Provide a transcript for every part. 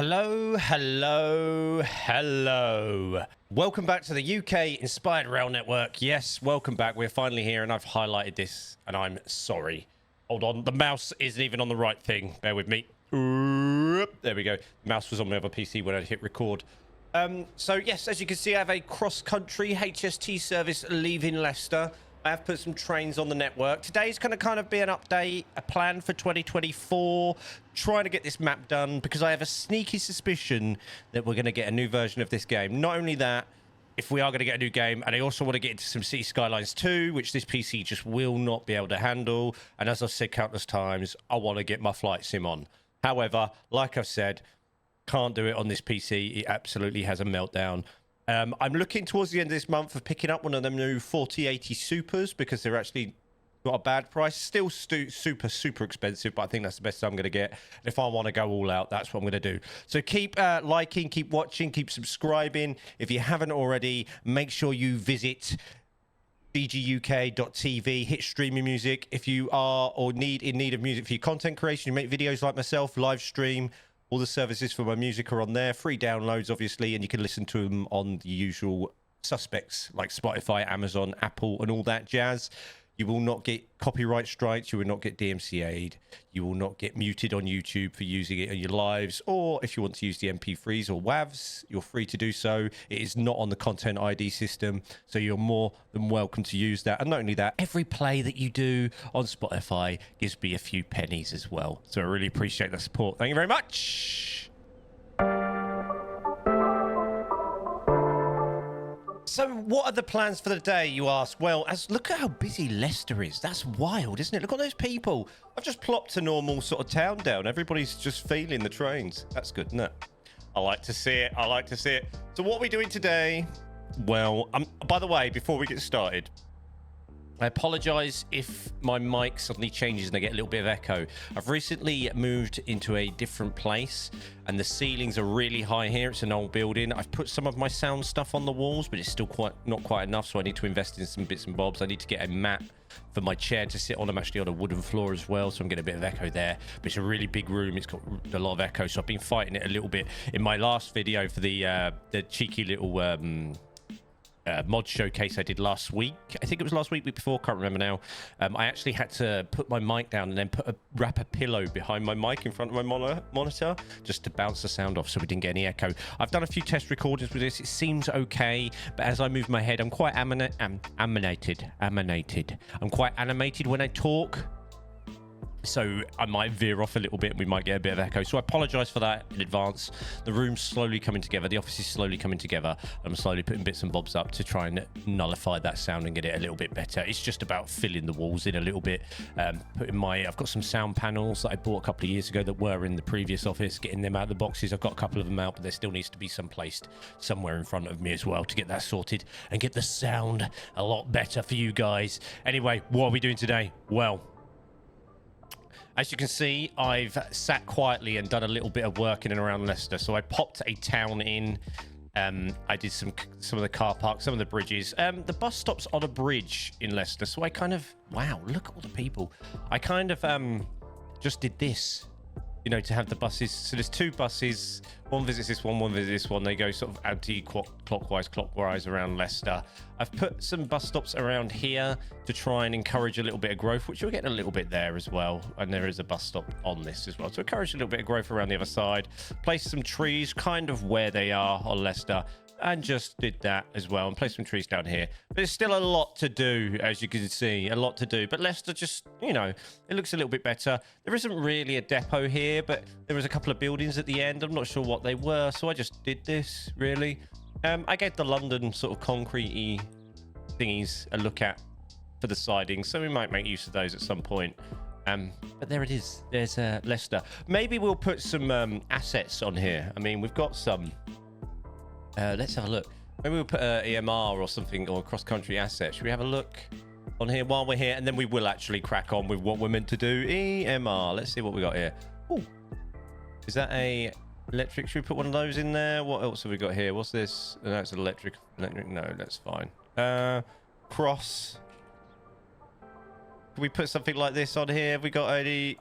Hello, hello, hello. Welcome back to the UK Inspired Rail Network. Yes, welcome back. We're finally here, and I've highlighted this, and I'm sorry. Hold on, the mouse isn't even on the right thing. Bear with me. There we go. The mouse was on my other PC when I hit record. So yes, as you can see, I have a cross-country HST service leaving Leicester. I have put some trains on the network. Today's going to kind of be an update, a plan for 2024, trying to get this map done because I have a sneaky suspicion that we're going to get a new version of this game. Not only that, if we are going to get a new game, and I also want to get into some City Skylines 2, which this PC just will not be able to handle. And as I've said countless times, I want to get my flight sim on. However, like I've said, can't do it on this PC. It absolutely has a meltdown. I'm looking towards the end of this month of picking up one of them new 4080 Supers because they're actually not a bad price. Still super expensive, but I think that's the best I'm going to get. If I want to go all out, that's what I'm going to do. So keep liking, keep watching, keep subscribing. If you haven't already, make sure you visit bguk.tv, hit streaming music. If you are in need of music for your content creation, you make videos like myself, live stream. All the services for my music are on there. Free downloads, obviously, and you can listen to them on the usual suspects like Spotify, Amazon, Apple, and all that jazz. You will not get copyright strikes. You will not get DMCA'd. You will not get muted on YouTube for using it in your lives. Or if you want to use the MP3s or WAVs, you're free to do so. It is not on the Content ID system, so you're more than welcome to use that. And not only that, every play that you do on Spotify gives me a few pennies as well. So I really appreciate the support. Thank you very much. So what are the plans for the day, you ask? Well, look at how busy Leicester is. That's wild, isn't it? Look at those people. I've just plopped a normal sort of town down. Everybody's just feeling the trains. That's good, isn't it? I like to see it. I like to see it. So what are we doing today? Well, by the way, before we get started, I apologize if my mic suddenly changes and I get a little bit of echo. I've recently moved into a different place and the ceilings are really high here. It's an old building. I've put some of my sound stuff on the walls, but it's still not quite enough, so I need to invest in some bits and bobs. I need to get a mat for my chair to sit on. I'm actually on a wooden floor as well, so I'm getting a bit of echo there. But it's a really big room. It's got a lot of echo, so I've been fighting it a little bit. In my last video for the cheeky little mod showcase I did last week, I think it was last week before, can't remember now. I actually had to put my mic down and then wrap a pillow behind my mic in front of my monitor just to bounce the sound off so we didn't get any echo. I've done a few test recordings with this. It seems okay, but as I move my head, I'm quite animated. I'm quite animated when I talk, so I might veer off a little bit and we might get a bit of echo. So I apologize for that in advance. The room's slowly coming together. The office is slowly coming together. I'm slowly putting bits and bobs up to try and nullify that sound and get it a little bit better. It's just about filling the walls in a little bit. I've got some sound panels that I bought a couple of years ago that were in the previous office, getting them out of the boxes. I've got a couple of them out, but there still needs to be some placed somewhere in front of me as well to get that sorted and get the sound a lot better for you guys. Anyway, what are we doing today? Well, as you can see, I've sat quietly and done a little bit of work in and around Leicester. So I popped a town in. I did some of the car parks, some of the bridges. The bus stop's on a bridge in Leicester. So I kind of, wow, look at all the people. I kind of just did this, you know, to have the buses. So there's two buses. One visits this one visits this one. They go sort of clockwise around Leicester. I've put some bus stops around here to try and encourage a little bit of growth, which you're getting a little bit there as well. And there is a bus stop on this as well. So encourage a little bit of growth around the other side. Place some trees kind of where they are on Leicester. And just did that as well, and place some trees down here. But there's still a lot to do, as you can see, a lot to do. But Leicester just, you know, it looks a little bit better. There isn't really a depot here, but there was a couple of buildings at the end. I'm not sure what they were, so I just did this, really. I gave the London sort of concrete-y thingies a look at for the siding, so we might make use of those at some point. But there it is. There's Leicester. Maybe we'll put some assets on here. I mean, we've got some... let's have a look. Maybe we'll put EMR or something, or cross-country asset. Should we have a look on here while we're here? And then we will actually crack on with what we're meant to do. EMR. Let's see what we got here. Oh, is that a electric? Should we put one of those in there? What else have we got here? What's this? No, it's an electric. No, that's fine. Cross. Can we put something like this on here? Have we got any?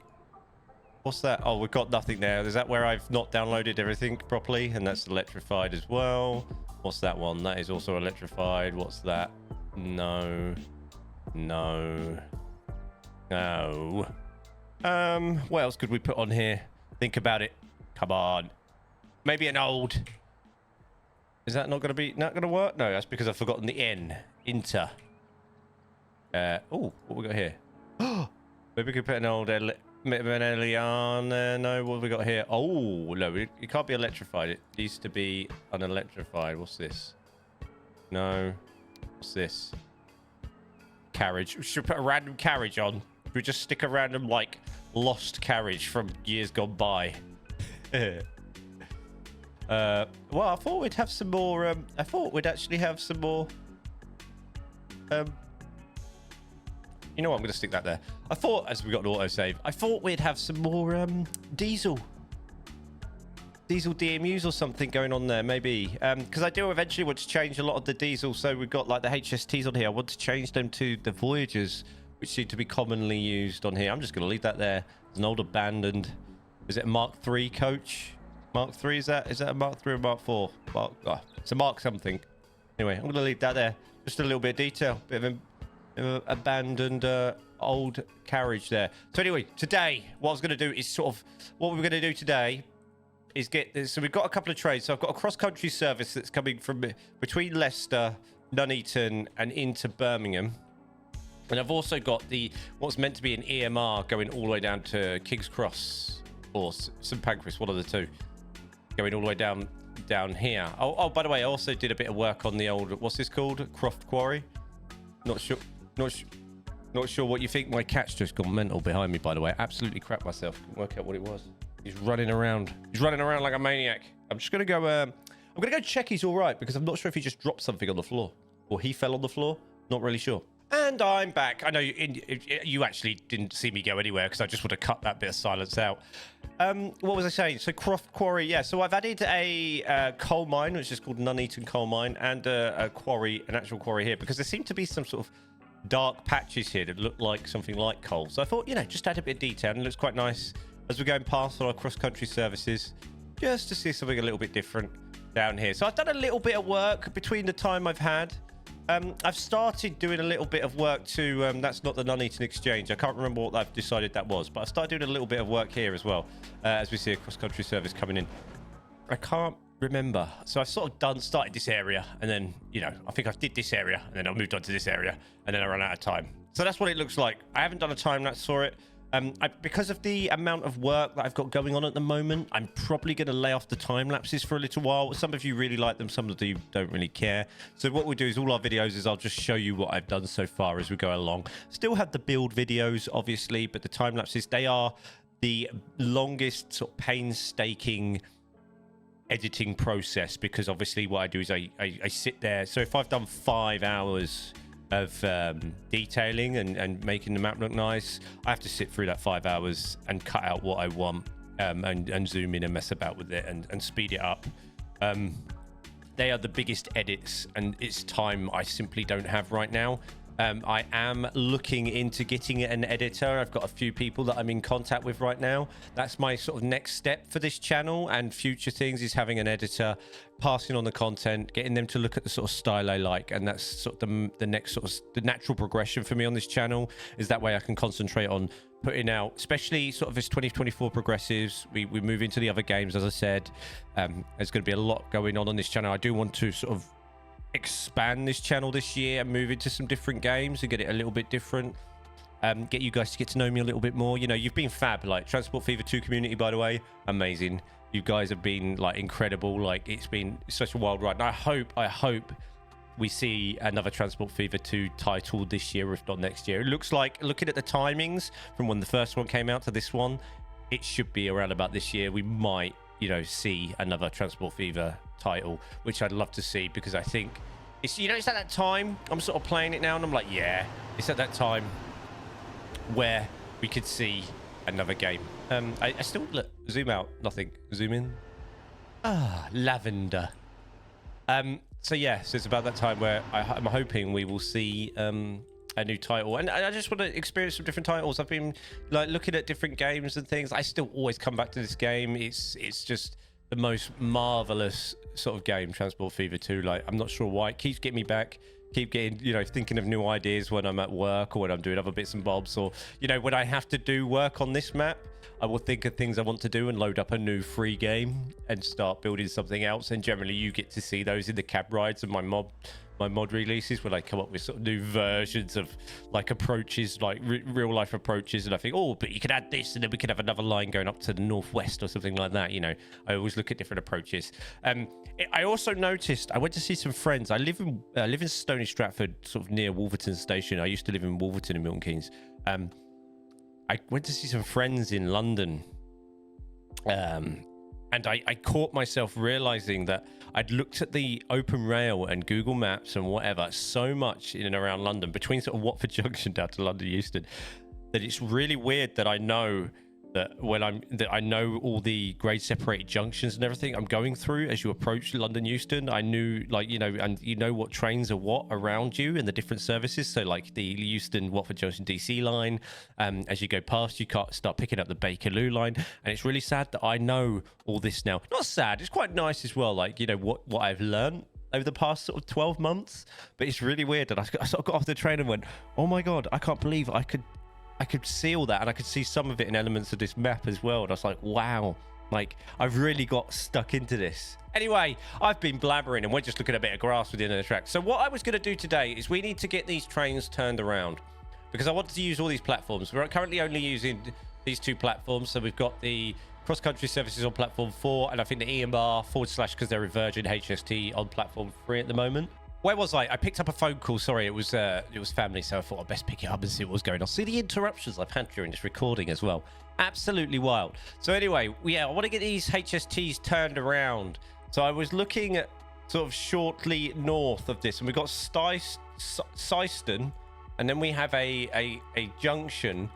What's that? Oh, we've got nothing there. Is that where I've not downloaded everything properly? And that's electrified as well. What's that one? That is also electrified. What's that? No. No. No. What else could we put on here? Think about it. Come on. Maybe an old. Is that not going to work? No, that's because I've forgotten the N. Inter. Oh, what we got here? Maybe we could put an old Eliana. No, what have we got here? Oh, no, it can't be electrified. It needs to be unelectrified. What's this? No. What's this? Carriage. We should put a random carriage on. We just stick a random, like, lost carriage from years gone by. Well, I thought we'd have some more. I thought we'd actually have some more. You know what? I'm going to stick that there. I thought, as we got an autosave, I thought we'd have some more diesel DMUs or something going on there, maybe. Because I do eventually want to change a lot of the diesel. So we've got like the HSTs on here. I want to change them to the Voyagers, which seem to be commonly used on here. I'm just going to leave that there. It's an old abandoned. Is it a Mark III coach? Mark III, is that a Mark III or Mark IV? It's a Mark something. Anyway, I'm going to leave that there. Just a little bit of detail. Bit of abandoned old carriage there. So anyway, today, what I was going to do is sort of... What we're going to do today is get this. So we've got a couple of trades. So I've got a cross-country service that's coming from between Leicester, Nuneaton, and into Birmingham. And I've also got what's meant to be an EMR going all the way down to King's Cross or St Pancras, one of the two, going all the way down here. Oh, by the way, I also did a bit of work on the old, what's this called? Croft Quarry. Not sure what you think. My cat's just gone mental behind me, by the way. Absolutely crap myself. Couldn't work out what it was. He's running around. He's running around like a maniac. I'm just gonna go. I'm gonna go check he's all right because I'm not sure if he just dropped something on the floor or he fell on the floor. Not really sure. And I'm back. I know you actually didn't see me go anywhere because I just would have cut that bit of silence out. What was I saying? So Croft Quarry, yeah. So I've added a coal mine, which is called Nuneaton Coal Mine, and a quarry, an actual quarry here, because there seem to be some sort of dark patches here that look like something like coal. So I thought, just add a bit of detail, and it looks quite nice as we're going past our cross-country services, just to see something a little bit different down here. So I've done a little bit of work between the time I've had. I've started doing a little bit of work to, that's not the Nuneaton Exchange. I can't remember what I've decided that was, but I started doing a little bit of work here as well, as we see a cross-country service coming in. I can't remember. So I've sort of started this area, and then, I think I did this area, and then I moved on to this area, and then I ran out of time. So that's what it looks like. I haven't done a time lapse for it. Because of the amount of work that I've got going on at the moment, I'm probably going to lay off the time lapses for a little while. Some of you really like them, some of you don't really care. So what we'll do is all our videos is I'll just show you what I've done so far as we go along. Still have the build videos, obviously, but the time lapses, they are the longest sort of painstaking editing process, because obviously what I do is I sit there. So if I've done 5 hours of detailing and making the map look nice, I have to sit through that 5 hours and cut out what I want, and zoom in and mess about with it and speed it up. They are the biggest edits, and it's time I simply don't have right now. I am looking into getting an editor. I've got a few people that I'm in contact with right now. That's my sort of next step for this channel and future things, is having an editor, passing on the content, getting them to look at the sort of style I like. And that's sort of the next sort of the natural progression for me on this channel, is that way I can concentrate on putting out, especially sort of as 2024 progressives. We move into the other games, as I said. There's going to be a lot going on this channel. I do want to sort of expand this channel this year and move into some different games and get it a little bit different. Get you guys to get to know me a little bit more. You've been fab. Like, Transport Fever 2 community, by the way, amazing. You guys have been like incredible. Like, it's been such a wild ride. And I hope we see another Transport Fever 2 title this year, if not next year. It looks like, looking at the timings from when the first one came out to this one, it should be around about this year. We might, see another Transport Fever title, which I'd love to see, because I think it's, it's at that time. I'm sort of playing it now, and I'm like, yeah, it's at that time where we could see another game. I still look, zoom out, nothing, zoom in. Lavender. So yeah, so it's about that time where I'm hoping we will see a new title, and I just want to experience some different titles. I've been like looking at different games and things. I still always come back to this game. It's just the most marvelous sort of game, Transport Fever 2. Like, I'm not sure why it keeps getting me back. Keep getting, you know, thinking of new ideas when I'm at work or when I'm doing other bits and bobs, or, you know, when I have to do work on this map, I will think of things I want to do and load up a new free game and start building something else. And generally you get to see those in the cab rides and my mod releases, when I come up with sort of new versions of like approaches, like real life approaches, and I think, oh, but you could add this and then we could have another line going up to the northwest or something like that. You know, I always look at different approaches. I also noticed, I went to see some friends. I live in Stony Stratford, sort of near Wolverton Station. I used to live in Wolverton in Milton Keynes. I went to see some friends in London, and I caught myself realizing that I'd looked at the Open Rail and Google Maps and whatever so much in and around London, between sort of Watford Junction down to London Euston, that it's really weird that I know that I know all the grade separated junctions and everything I'm going through as you approach London Euston. I knew, like, you know, and you know what trains are what around you and the different services. So like the Euston Watford Junction DC line, as you go past, you can't start picking up the Bakerloo line. And it's really sad that I know all this now. Not sad, it's quite nice as well, like, you know, what I've learned over the past sort of 12 months. But it's really weird that I sort of got off the train and went, oh my God, I can't believe I could see all that, and I could see some of it in elements of this map as well. And I was like, wow, like, I've really got stuck into this. Anyway, I've been blabbering and we're just looking at a bit of grass within the track. So what I was going to do today is we need to get these trains turned around, because I want to use all these platforms. We're currently only using these two platforms. So we've got the cross-country services on platform 4, and I think the EMR / because they're a Virgin HST on platform 3 at the moment. Where was I? I picked up a phone call. Sorry, it was family, so I thought I'd best pick it up and see what was going on. See the interruptions I've had during this recording as well. Absolutely wild. So anyway, yeah, I want to get these HSTs turned around. So I was looking at sort of shortly north of this, and we've got Syston, and then we have a junction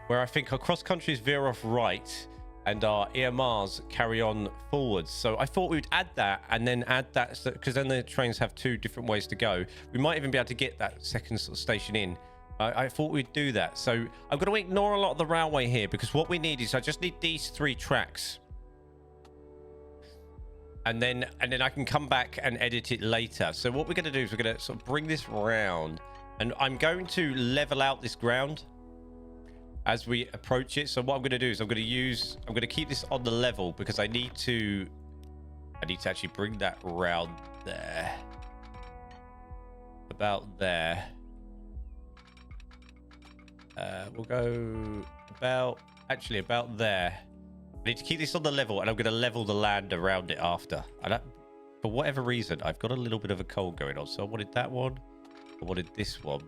where I think our cross countries veer off right, and our EMRs carry on forwards. So I thought we'd add that, and then add that, because then the trains have two different ways to go. We might even be able to get that second sort of station in. I thought we'd do that. So I'm going to ignore a lot of the railway here, because what we need is, I just need these 3 tracks. And then I can come back and edit it later. So what we're going to do is we're going to sort of bring this round, and I'm going to level out this ground as we approach it. So what I'm going to do is I'm going to keep this on the level, because I need to actually bring that round there, about there. We'll go about there. I need to keep this on the level, and I'm going to level the land around it after. And for whatever reason, I've got a little bit of a cold going on, so I wanted that one, I wanted this one.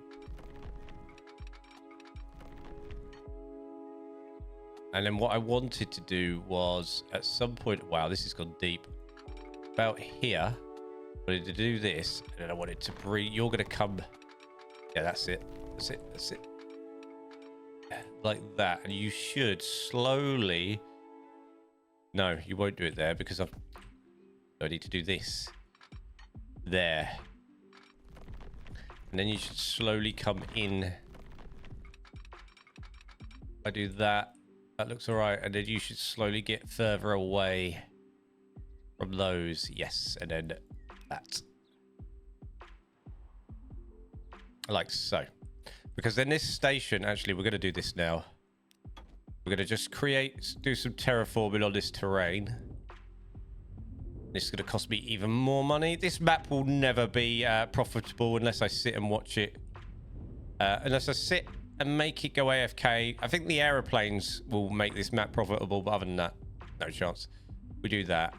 And then what I wanted to do was, at some point, wow, this has gone deep. About here, I wanted to do this, and then I wanted to bring, you're going to come, yeah, that's it. Like that, and you should slowly, no, you won't do it there, because I need to do this. There. And then you should slowly come in. I do that. That looks all right. And then you should slowly get further away from those. Yes. And then that. Like so. Because then this station, actually, we're going to do this now. We're going to just do some terraforming on this terrain. This is going to cost me even more money. This map will never be profitable unless I sit and watch it. Unless I sit and make it go AFK. I think the aeroplanes will make this map profitable, but other than that, no chance. We do that.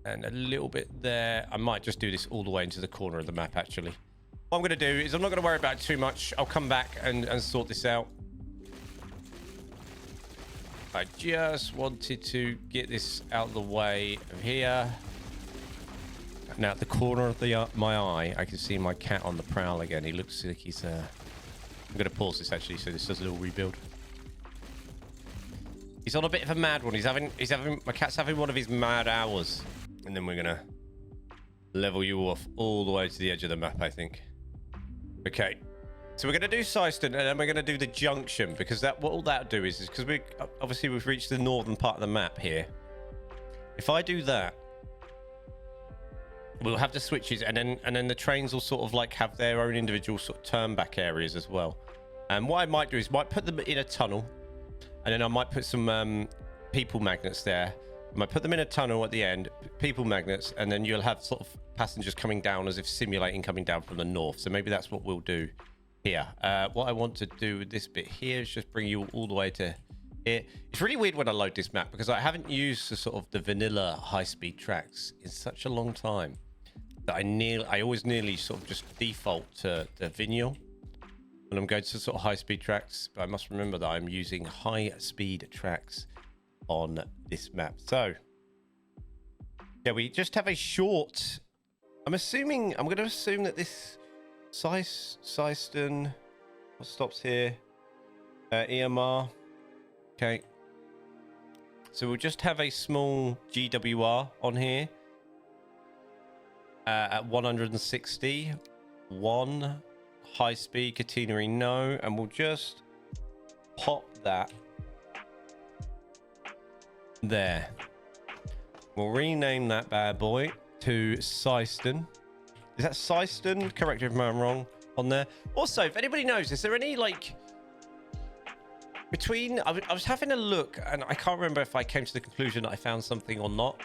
And a little bit there. I might just do this all the way into the corner of the map, actually. What I'm going to do is I'm not going to worry about it too much. I'll come back and sort this out. I just wanted to get this out of the way of here. Now, at the corner of my eye, I can see my cat on the prowl again. He looks like he's... I'm going to pause this, actually, so this does a little rebuild. He's on a bit of a mad one. My cat's having one of his mad hours. And then we're going to level you off all the way to the edge of the map, I think. Okay. So we're going to do Syston, and then we're going to do the junction, because what all that'll do is because we've reached the northern part of the map here. If I do that, we'll have the switches, and then the trains will sort of like have their own individual sort of turn back areas as well. And what I might do is put them in a tunnel, and then I might put some people magnets there. I might put them in a tunnel at the end, people magnets, and then you'll have sort of passengers coming down as if simulating coming down from the north. So maybe that's what we'll do here. What I want to do with this bit here is just bring you all the way to here. It's really weird when I load this map because I haven't used the sort of the vanilla high-speed tracks in such a long time that I always nearly sort of just default to the Vignal when I'm going to sort of high-speed tracks. But I must remember that I'm using high-speed tracks on this map. So yeah, we just have a short, I'm going to assume that this Syston, what stops here, EMR. Okay, so we'll just have a small GWR on here at 160, one high speed catenary no, and we'll just pop that there. We'll rename that bad boy to Syston. Is that Syston? Correct me if I'm wrong on there. Also, if anybody knows, is there any like between, I was having a look and I can't remember if I came to the conclusion that I found something or not.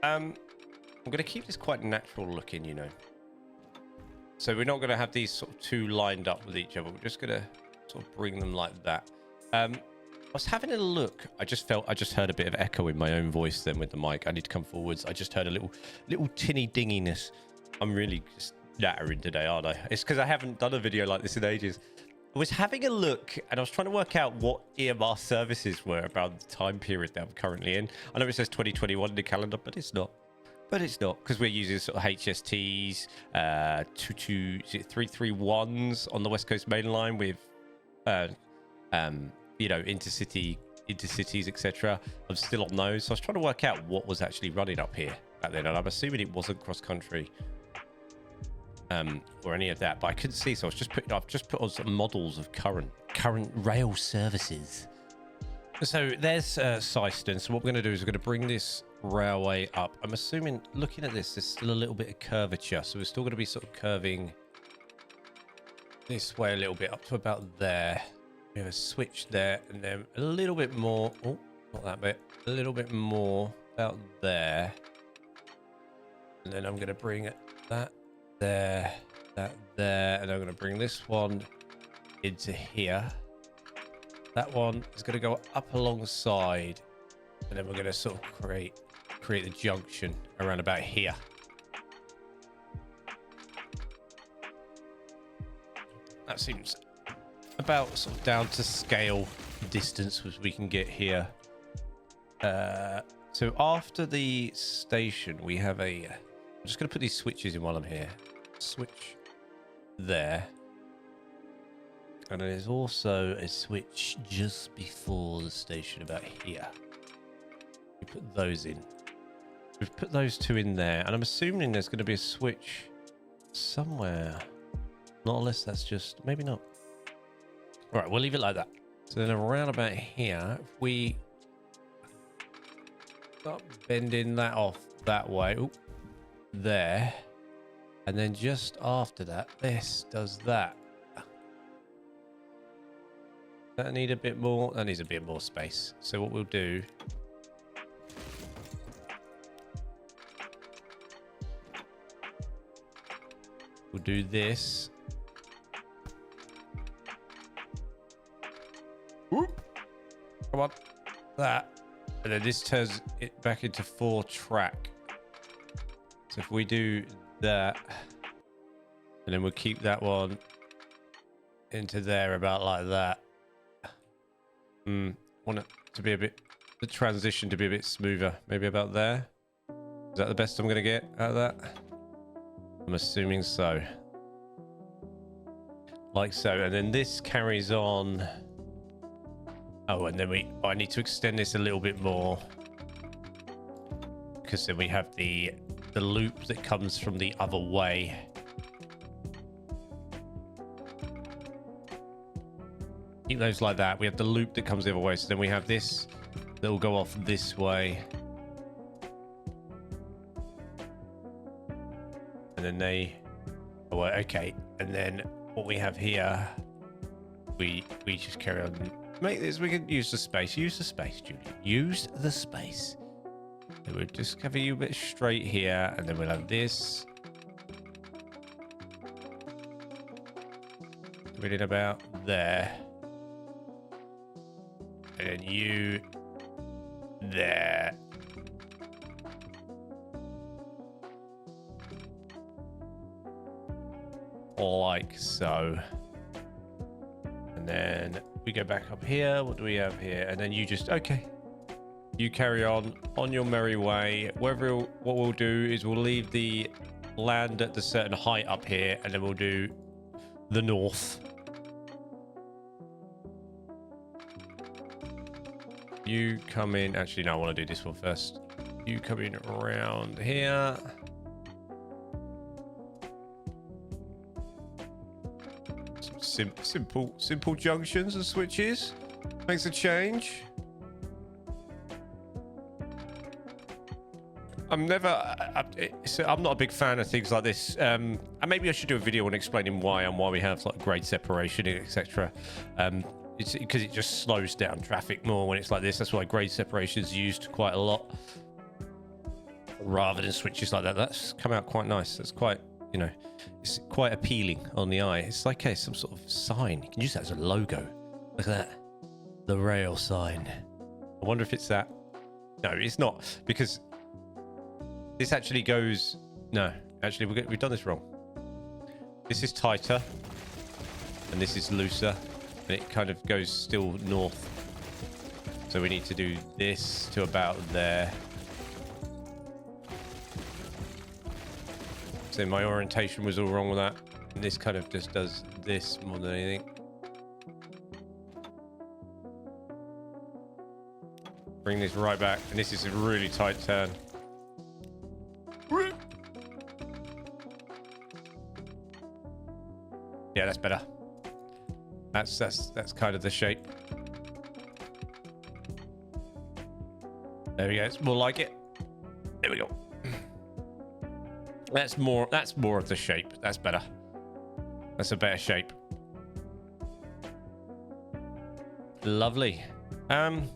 I'm going to keep this quite natural looking, you know. So we're not going to have these sort of two lined up with each other. We're just going to sort of bring them like that. I was having a look. I just heard a bit of echo in my own voice then with the mic. I need to come forwards. I just heard a little tinny dinginess. I'm really just nattering today, aren't I? It's because I haven't done a video like this in ages. I was having a look and I was trying to work out what EMR services were about the time period that I'm currently in. I know it says 2021 in the calendar, but it's not. Because we're using sort of HSTs, 331s on the West Coast Main Line with, you know, intercities, etc. I'm still on those, so I was trying to work out what was actually running up here back then, and I'm assuming it wasn't cross country, or any of that, but I couldn't see, so I've just put on some models of current rail services. So there's Syston. So what we're going to do is we're going to bring this railway up. I'm assuming, looking at this, there's still a little bit of curvature, so we're still going to be sort of curving this way a little bit up to about there. We have a switch there, and then a little bit more. Oh, not that bit. A little bit more about there, and then I'm going to bring that there, that there, and I'm going to bring this one into here. That one is going to go up alongside, and then we're going to sort of create the junction around about here. That seems about sort of down to scale distance as we can get here. So after the station, we have I'm just going to put these switches in while I'm here. Switch there. And there's also a switch just before the station about here. We put those in. We've put those two in there, and I'm assuming there's going to be a switch somewhere. Not unless that's just, maybe not. All right, we'll leave it like that. So then around about here, if we start bending that off that way, ooh, there, and then just after that, this does that. That need a bit more. That needs a bit more space. So what we'll do, we'll do this. Whoop. Come on, that, and then this turns it back into 4-track. So if we do that, and then we'll keep that one into there about like that. Want it to be a bit, the transition to be a bit smoother, maybe about there. Is that the best I'm gonna get out of that? I'm assuming so. Like so, and then this carries on. Oh, and then I need to extend this a little bit more, because then we have the loop that comes from the other way. Keep those like that. We have the loop that comes the other way. So then we have this that will go off this way. And then they... Oh, okay. And then what we have here, we just carry on. Make this, we can use the space. Use the space, Julie. Use the space. So we'll just cover you a bit straight here. And then we'll have this. Put it about there. And then you there. Like so. And then we go back up here. What do we have here? And then you just, okay. You carry on your merry way. What we'll do is we'll leave the land at the certain height up here, and then we'll do the north. You come in. Actually, no, I want to do this one first. You come in around here. Simple junctions and switches. Makes a change. I'm not a big fan of things like this. And maybe I should do a video on explaining why and why we have like grade separation, etc. It's because it just slows down traffic more when it's like this. That's why grade separation is used quite a lot rather than switches like that. That's come out quite nice. That's quite, you know, it's quite appealing on the eye. It's like some sort of sign. You can use that as a logo. Look at that. The rail sign. I wonder if it's that. No, it's not, because this actually goes... No, actually, we've done this wrong. This is tighter, and this is looser, and it kind of goes still north. So we need to do this to about there. So my orientation was all wrong with that. And this kind of just does this more than anything. Bring this right back. And this is a really tight turn. Yeah, that's better. That's kind of the shape. There we go. It's more like it. There we go. That's more of the shape. That's better. That's a better shape. Lovely. And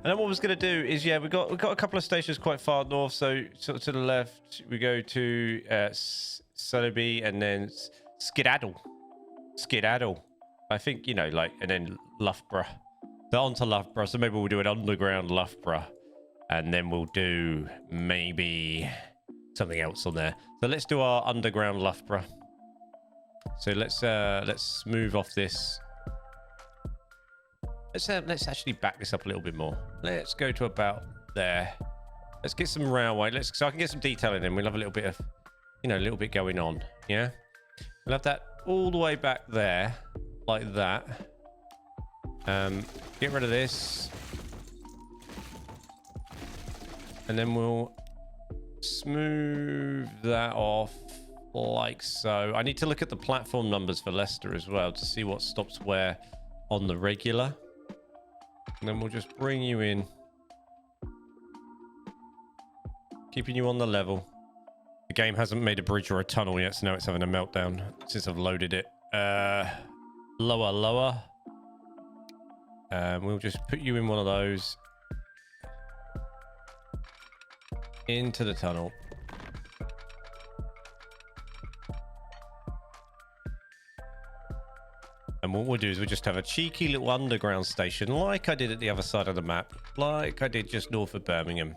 then what I was going to do is, yeah, we got a couple of stations quite far north. So sort of to the left, we go to Sotheby and then Skedaddle. I think, you know, like, and then Loughborough. So on to Loughborough. So maybe we'll do an underground Loughborough, and then we'll do maybe something else on there. So let's do our underground Loughborough. So let's move off this. Let's actually back this up a little bit more. Let's go to about there. Let's get some railway. So I can get some detailing in. We'll have a little bit of, you know, a little bit going on. Yeah. We'll have that all the way back there, like that. Get rid of this. And then we'll smooth that off like so. I need to look at the platform numbers for Leicester as well to see what stops where on the regular. And then we'll just bring you in, keeping you on the level. The game hasn't made a bridge or a tunnel yet, so now it's having a meltdown since I've loaded it. Lower. We'll just put you in one of those. Into the tunnel. And what we'll do is we'll just have a cheeky little underground station like I did at the other side of the map, like I did just north of Birmingham.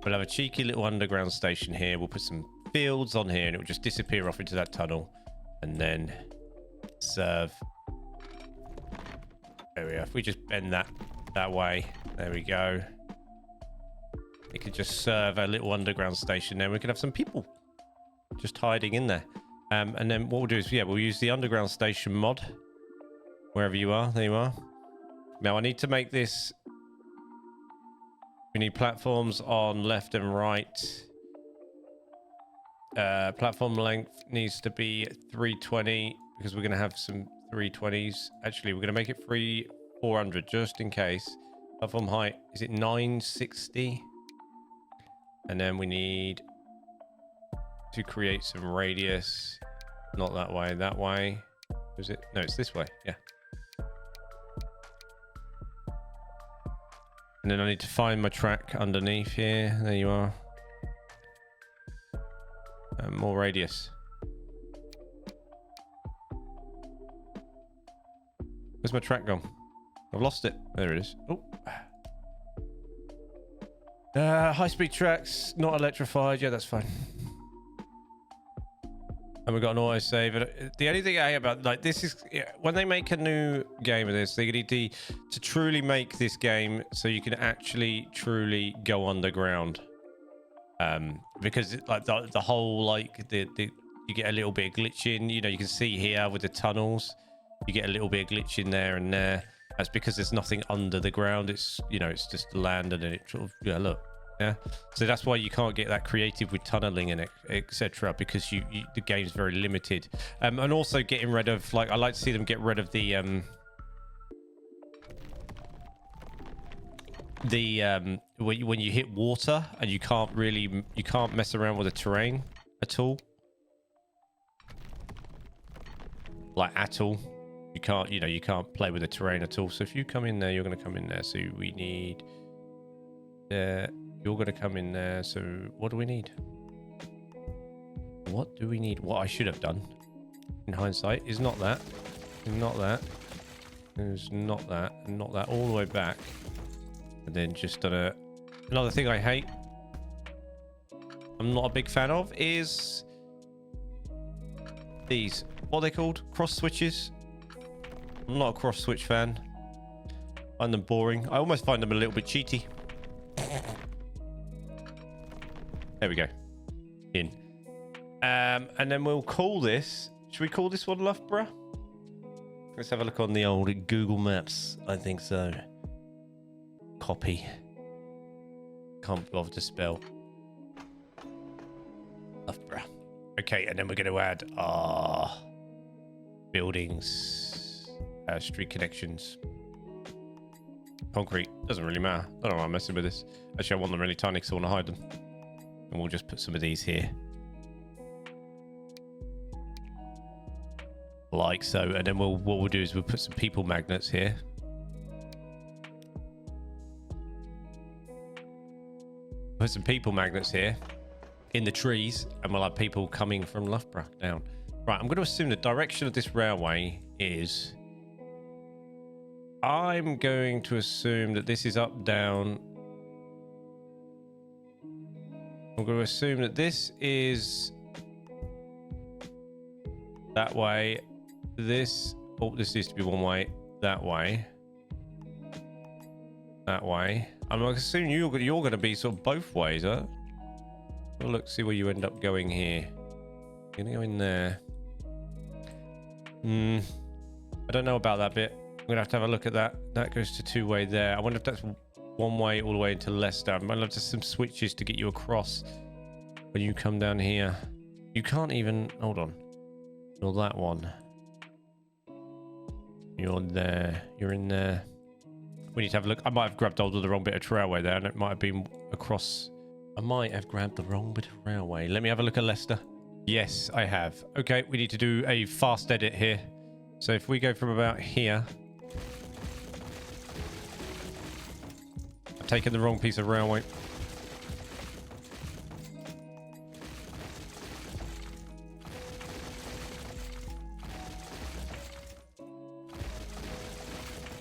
We'll have a cheeky little underground station here. We'll put some fields on here and it will just disappear off into that tunnel and then serve. There we are. If we just bend that way, there we go. It could just serve a little underground station there. We could have some people just hiding in there. And then what we'll do is, yeah, we'll use the underground station mod. Wherever you are, there you are. Now I need to make this. We need platforms on left and right. Platform length needs to be 320 because we're going to have some 320s. Actually, we're going to make it 400 just in case. Platform height, is it 960? And then we need to create some radius. Not that way, that way. Is it? No, it's this way. Yeah. And then I need to find my track underneath here. There you are. And more radius. Where's my track gone? I've lost it. There it is. Oh. High-speed tracks, not electrified. Yeah, that's fine. And we've got an autosave. The only thing I hate about like this is when they make a new game of this, they need to truly make this game so you can actually truly go underground. Because like the whole like the you get a little bit of glitching. You know, you can see here with the tunnels, you get a little bit of glitching there and there. That's because there's nothing under the ground. It's, you know, it's just land and then it sort of, yeah, look. Yeah, so that's why you can't get that creative with tunneling and etc. because the game's very limited. And also getting rid of, like, I like to see them get rid of the when you hit water and you can't mess around with the terrain at all. Like at all. You can't, you know, you can't play with the terrain at all. So if you come in there, you're going to come in there. So we need you're going to come in there. So what do we need? What do we need? What I should have done in hindsight is not that. Not that. There's not that. And not that all the way back. And then just done another thing I hate. I'm not a big fan of is these. What are they called? Cross switches. I'm not a cross switch fan. I find them boring. I almost find them a little bit cheaty. There we go. In. And then we'll call this. Should we call this one Loughborough? Let's have a look on the old Google Maps. I think so. Copy. Can't bother to spell. Loughborough. Okay, and then we're going to add our buildings, street connections. Concrete. Doesn't really matter. I don't know why I'm messing with this. Actually, I want them really tiny because I want to hide them. And we'll just put some of these here. Like so. And then what we'll do is we'll put some people magnets here. Put some people magnets here in the trees. And we'll have people coming from Loughborough down. Right, I'm going to assume the direction of this railway is... I'm going to assume that this is up, down. I'm going to assume that this is that way. This needs to be one way. That way. That way. I'm going to assume you're going to be sort of both ways, huh? Well, look, see where you end up going here. You're going to go in there. I don't know about that bit. I'm going to have a look at that. That goes to two-way there. I wonder if that's one way all the way into Leicester. I might have just some switches to get you across when you come down here. You can't even... Hold on. You're that one. You're there. You're in there. We need to have a look. I might have grabbed hold of the wrong bit of railway there, and it might have been across... I might have grabbed the wrong bit of railway. Let me have a look at Leicester. Yes, I have. Okay, we need to do a fast edit here. So if we go from about here... I've taken the wrong piece of railway.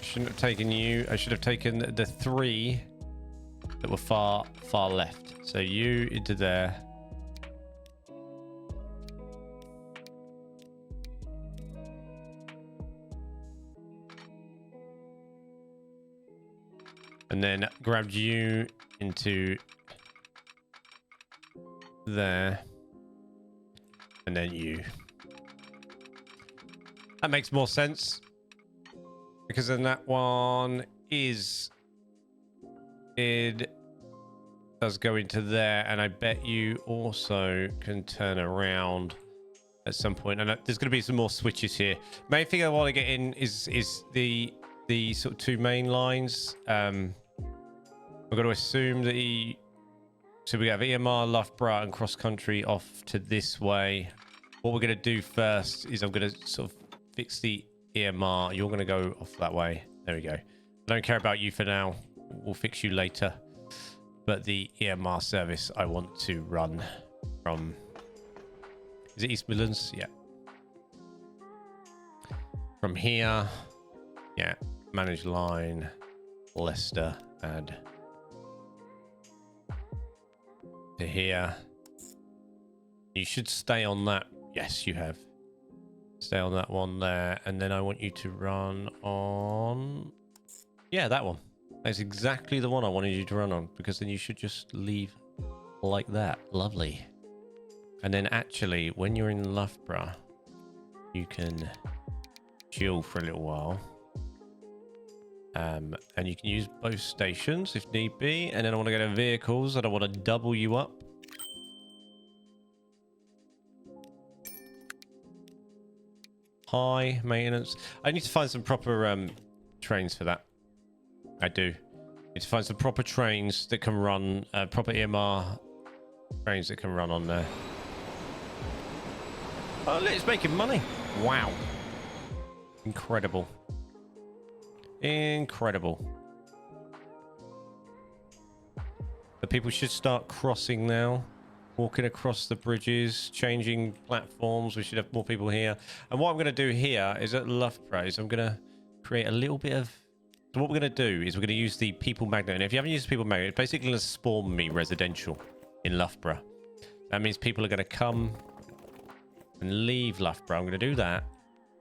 Shouldn't have taken you. I should have taken the three that were far left. So you into there. And then grabbed you into there. And then you. That makes more sense. Because then that one is... It does go into there. And I bet you also can turn around at some point, and there's going to be some more switches here. Main thing I want to get in is the sort of 2 main lines. I've got to assume that so we have EMR, Loughborough, and cross country off to this way. What we're going to do first is I'm going to sort of fix the EMR. You're going to go off that way. There we go. I don't care about you for now. We'll fix you later. But the EMR service I want to run from... Is it East Midlands? Yeah. From here. Yeah. Manage line. Leicester. Add. To here. You should stay on that. Yes, you have. Stay on that one there. And then I want you to run on... Yeah, that one. That's exactly the one I wanted you to run on, because then you should just leave like that. Lovely. And then actually, when you're in Loughborough, you can chill for a little while. And you can use both stations if need be. And then I want to go to vehicles, and I want to double you up. High maintenance. I need to find some proper trains for that. I do. Need to find some proper trains that can run, proper EMR trains that can run on there. Oh, look, it's making money. Wow. Incredible. Incredible. The people should start crossing now. Walking across the bridges, changing platforms. We should have more people here. And what I'm going to do here is at Loughborough is I'm going to create a little bit of... So what we're going to do is we're going to use the people magnet. And if you haven't used the people magnet, it's basically going to spawn me residential in Loughborough. That means people are going to come and leave Loughborough. I'm going to do that.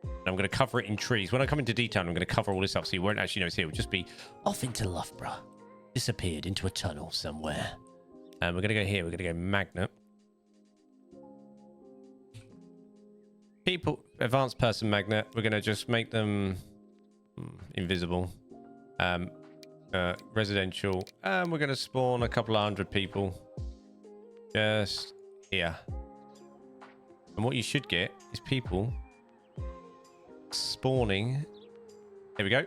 And I'm going to cover it in trees. When I come into D-Town, I'm going to cover all this up so you won't actually know it's here. It'll just be off into Loughborough. Disappeared into a tunnel somewhere. And we're going to go here. We're going to go magnet. People, advanced person magnet. We're going to just make them invisible. Residential. And we're going to spawn a couple of 100 people. Just here. And what you should get is people spawning. There we go.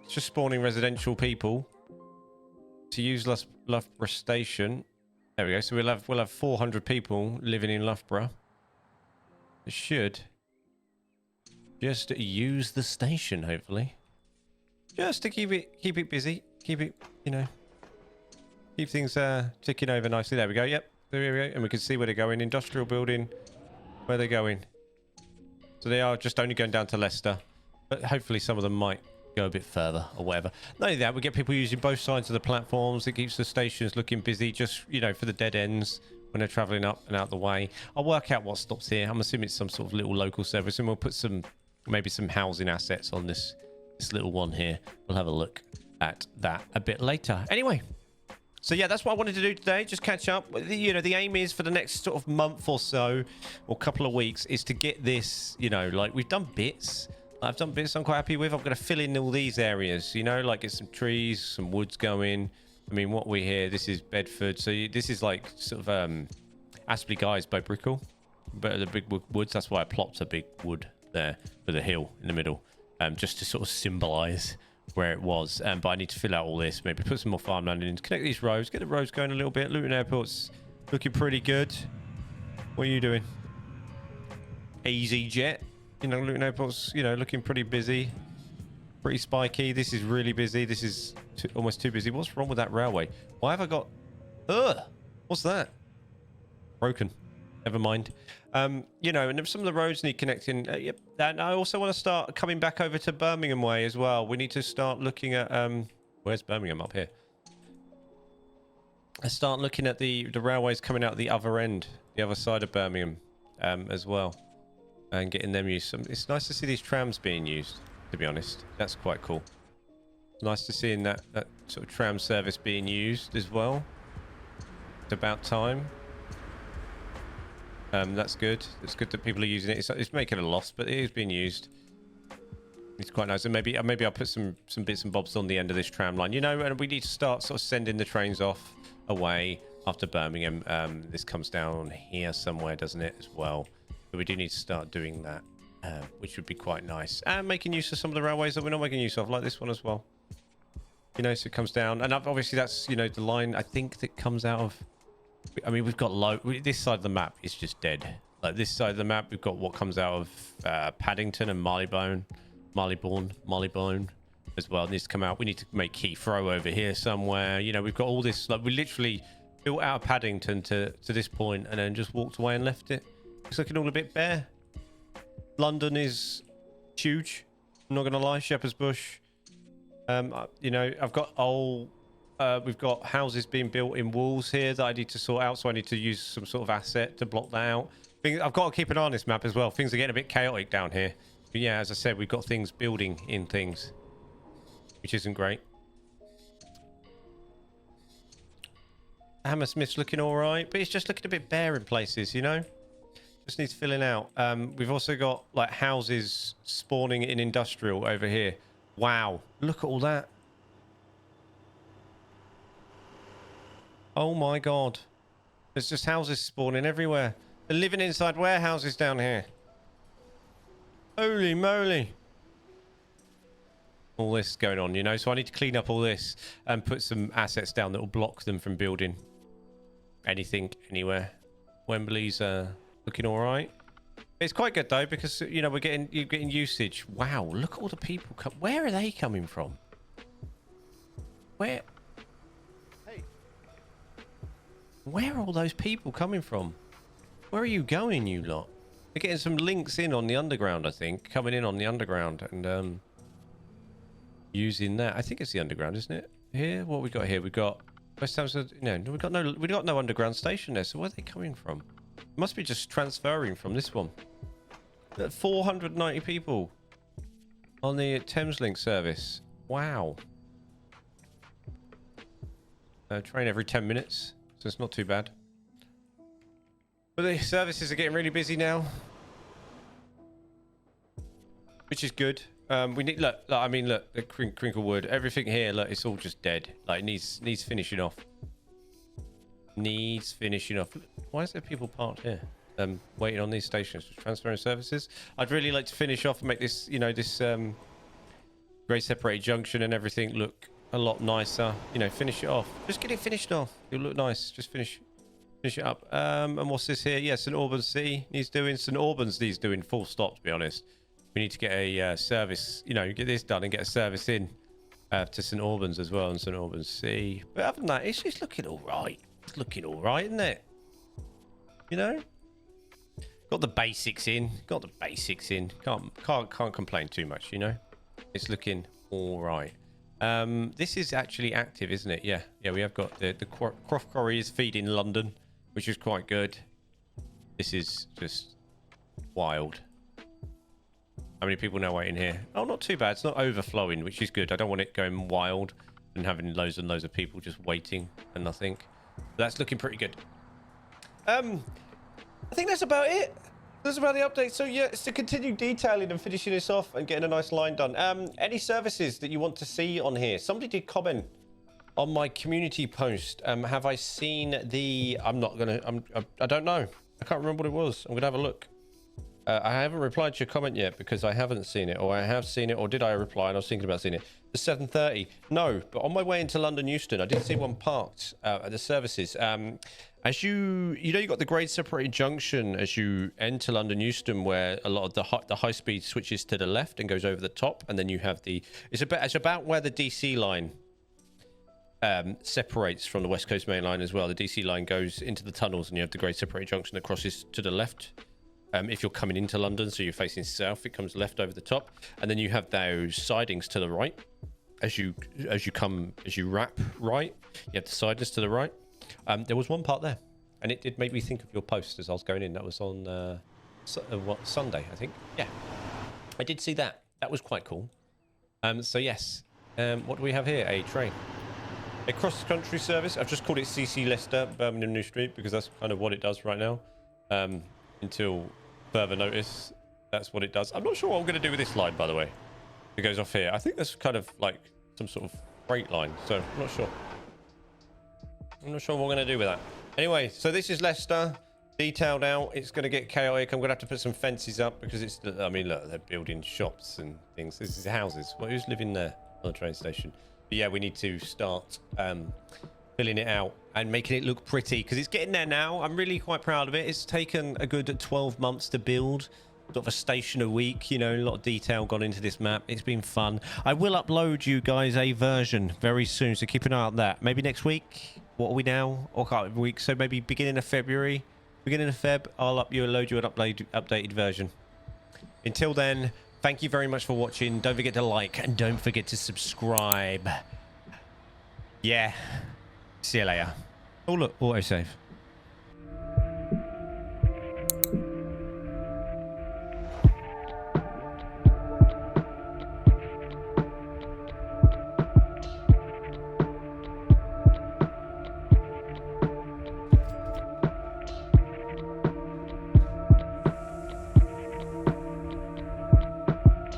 It's just spawning residential people to use Loughborough Station. There we go. So we'll have 400 people living in Loughborough. It should just use the station, hopefully, just to keep it busy, keep it, you know, keep things ticking over nicely. There we go. Yep, there we go, and we can see where they're going. Industrial building, where they're going. So they are just only going down to Leicester, but hopefully some of them might go a bit further or whatever. Not only that, we get people using both sides of the platforms. It keeps the stations looking busy, just, you know, for the dead ends when they're traveling up and out the way. I'll work out what stops here. I'm assuming it's some sort of little local service, and we'll put some, maybe some housing assets on this little one here. We'll have a look at that a bit later. Anyway, so yeah, that's what I wanted to do today. Just catch up. You know, the aim is for the next sort of month or so, or couple of weeks, is to get this, you know, like we've done bits. I've done bits I'm quite happy with. I'm going to fill in all these areas, you know, like get some trees, some woods going. I mean, what we hear, this is Bedford. So this is like sort of Aspley Guys by Brickell. But the big woods, that's why I plopped a big wood there with a hill in the middle. Just to sort of symbolise where it was. But I need to fill out all this. Maybe put some more farmland in. Connect these roads. Get the roads going a little bit. Luton Airport's looking pretty good. What are you doing? EasyJet. You know, Luton Airport's, you know, looking pretty busy. Pretty spiky. This is really busy. This is almost too busy. What's wrong with that railway? Why have I got... Ugh! What's that? Broken. Never mind. You know, and some of the roads need connecting. Yep. And I also want to start coming back over to Birmingham way as well. We need to start looking at... where's Birmingham? Up here. Let's start looking at the railways coming out the other end. The other side of Birmingham as well. And getting them used. It's nice to see these trams being used, to be honest. That's quite cool. Nice to see that sort of tram service being used as well. It's about time. That's good. It's good that people are using it. It's making a loss, but it is being used. It's quite nice. And maybe I'll put some bits and bobs on the end of this tram line. You know, and we need to start sort of sending the trains off away. after Birmingham. This comes down here somewhere, doesn't it, as well? So we do need to start doing that, which would be quite nice. And making use of some of the railways that we're not making use of, like this one as well. You know, so it comes down. And obviously that's, you know, the line, I think, that comes out of... I mean, we've got this side of the map is just dead. Like this side of the map, we've got what comes out of Paddington and Marylebone as well. It needs to come out. We need to make Heathrow over here somewhere. You know, we've got all this. Like, we literally built out of Paddington to this point and then just walked away and left it. It's looking all a bit bare. London is huge. I'm not gonna lie. Shepherd's Bush. You know, I've got we've got houses being built in walls here that I need to sort out, so I need to use some sort of asset to block that out. I've got to keep an eye on this map as well. Things are getting a bit chaotic down here. But yeah, as I said, we've got things building in things, which isn't great. Hammersmith's looking all right, but it's just looking a bit bare in places, you know? Just needs filling out. We've also got like houses spawning in industrial over here. Wow, look at all that. Oh my god. There's just houses spawning everywhere. They're living inside warehouses down here. Holy moly. All this going on, you know, so I need to clean up all this and put some assets down that will block them from building anything anywhere. Wembley's looking all right. It's quite good though, because you know you're getting usage. Wow, look at all the people. Where are they coming from? Where are all those people coming from? Where are you going, you lot? We're getting some links in on the underground, I think. Coming in on the underground and using that. I think it's the underground, isn't it? Here, what we got here? We got West Ham's. No, we got no underground station there. So where are they coming from? It must be just transferring from this one. 490 people on the Thameslink service. Wow. Train every 10 minutes, so it's not too bad. But the services are getting really busy now, which is good. We need look. I mean, look, the Crinklewood, everything here. Look, it's all just dead. Like, it needs finishing off. Needs finishing off. Why is there people parked here? Waiting on these stations for transferring services. I'd really like to finish off and make this, you know, this grey separated junction and everything look a lot nicer. You know, finish it off. Just get it finished off. It'll look nice. Just finish it up. And what's this here? Yeah, St Albans City needs doing. St Albans needs doing, full stop, to be honest. We need to get a service, you know, get this done and get a service in to St Albans as well, and St Albans City. But other than that, it's just looking all right. It's looking all right, isn't it? You know, got the basics in. Got the basics in. Can't complain too much. You know, it's looking all right. This is actually active, isn't it? Yeah, yeah. We have got the Croft Quarry is feeding London, which is quite good. This is just wild. How many people now waiting here? Oh, not too bad. It's not overflowing, which is good. I don't want it going wild and having loads and loads of people just waiting and nothing. That's looking pretty good. I think that's about it. That's about the update. So yeah, it's to continue detailing and finishing this off and getting a nice line done. Any services that you want to see on here? Somebody did comment on my community post. Have I seen the... I don't know. I can't remember what it was. I'm gonna have a look. I haven't replied to your comment yet because I haven't seen it, or I have seen it, or did I reply and I was thinking about seeing it? The 7:30. No, but on my way into London Euston, I did see one parked at the services. As you know, you got the grade separated junction as you enter London Euston, where a lot of the high speed switches to the left and goes over the top, and then you have the. It's about where the DC line separates from the West Coast Main Line as well. The DC line goes into the tunnels, and you have the grade separated junction that crosses to the left. If you're coming into London, so you're facing south, it comes left over the top, and then you have those sidings to the right. As you wrap right, you have the sidings to the right. There was one part there, and it did make me think of your post as I was going in. That was on Sunday, I think. Yeah, I did see that. That was quite cool. So yes, what do we have here? A train, a cross-country service. I've just called it CC Leicester, Birmingham New Street, because that's kind of what it does right now. Until further notice, that's what it does. I'm not sure what I'm going to do with this line, by the way. It goes off here. I think that's kind of like some sort of freight line, so I'm not sure. I'm not sure what we're going to do with that. Anyway, so this is Leicester. Detailed out. It's going to get chaotic. I'm going to have to put some fences up because it's... I mean, look, they're building shops and things. This is houses. Well, who's living there on the train station? But yeah, we need to start filling it out and making it look pretty because it's getting there now. I'm really quite proud of it. It's taken a good 12 months to build. Sort of a station a week, you know, a lot of detail gone into this map. It's been fun. I will upload you guys a version very soon, so keep an eye on that. Maybe next week. What are we now? Or can't week? So maybe beginning of February. Beginning of Feb, I'll load you an updated version. Until then, thank you very much for watching. Don't forget to like and don't forget to subscribe. Yeah. See you later. Oh, look, autosave.